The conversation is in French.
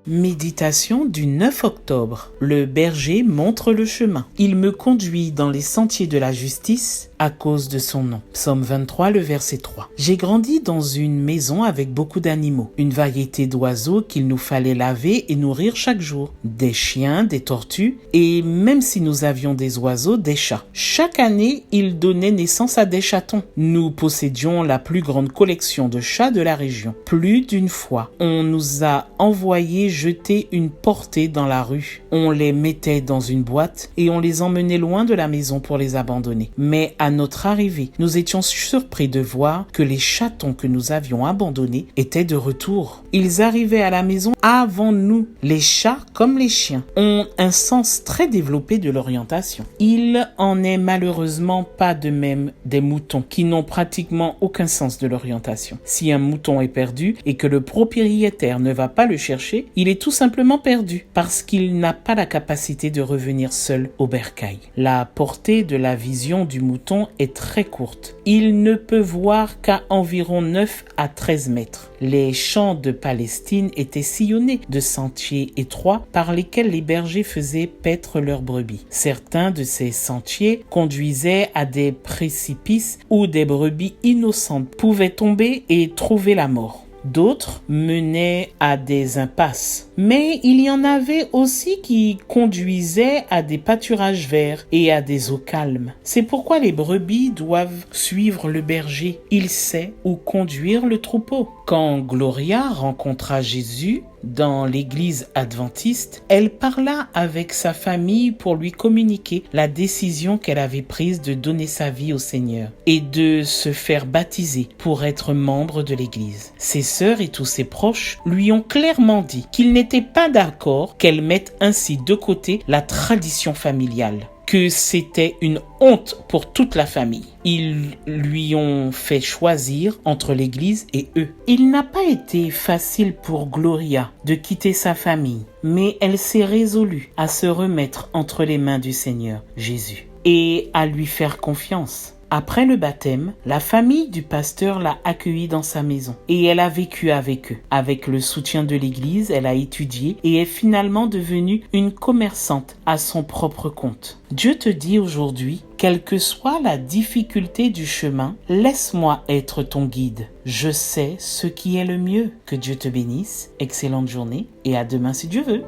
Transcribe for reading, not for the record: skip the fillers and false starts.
Méditation du 9 octobre. Le berger montre le chemin. Il me conduit dans les sentiers de la justice à cause de son nom. Psaume 23, le verset 3. J'ai grandi dans une maison avec beaucoup d'animaux, une variété d'oiseaux qu'il nous fallait laver et nourrir chaque jour. Des chiens, des tortues et même si nous avions des oiseaux, des chats. Chaque année, ils donnaient naissance à des chatons. Nous possédions la plus grande collection de chats de la région. Plus d'une fois, on nous a envoyé jeter une portée dans la rue. On les mettait dans une boîte et on les emmenait loin de la maison pour les abandonner. Mais à notre arrivée, nous étions surpris de voir que les chatons que nous avions abandonnés étaient de retour. Ils arrivaient à la maison avant nous. Les chats, comme les chiens, ont un sens très développé de l'orientation. Il en est malheureusement pas de même des moutons qui n'ont pratiquement aucun sens de l'orientation. Si un mouton est perdu et que le propriétaire ne va pas le chercher, il est tout simplement perdu parce qu'il n'a pas la capacité de revenir seul au bercail. La portée de la vision du mouton est très courte. Il ne peut voir qu'à environ 9 à 13 mètres. Les champs de Palestine étaient sillonnés de sentiers étroits par lesquels les bergers faisaient paître leurs brebis. Certains de ces sentiers conduisaient à des précipices où des brebis innocentes pouvaient tomber et trouver la mort. D'autres menaient à des impasses. Mais il y en avait aussi qui conduisaient à des pâturages verts et à des eaux calmes. C'est pourquoi les brebis doivent suivre le berger. Il sait où conduire le troupeau. Quand Gloria rencontra Jésus dans l'église adventiste, elle parla avec sa famille pour lui communiquer la décision qu'elle avait prise de donner sa vie au Seigneur et de se faire baptiser pour être membre de l'église. Ses sœurs et tous ses proches lui ont clairement dit qu'ils n'étaient pas d'accord qu'elle mette ainsi de côté la tradition familiale, que c'était une honte pour toute la famille. Ils lui ont fait choisir entre l'église et eux. Il n'a pas été facile pour Gloria de quitter sa famille, mais elle s'est résolue à se remettre entre les mains du Seigneur Jésus et à lui faire confiance. Après le baptême, la famille du pasteur l'a accueillie dans sa maison et elle a vécu avec eux. Avec le soutien de l'église, elle a étudié et est finalement devenue une commerçante à son propre compte. Dieu te dit aujourd'hui, quelle que soit la difficulté du chemin, laisse-moi être ton guide. Je sais ce qui est le mieux. Que Dieu te bénisse, excellente journée et à demain si Dieu veut.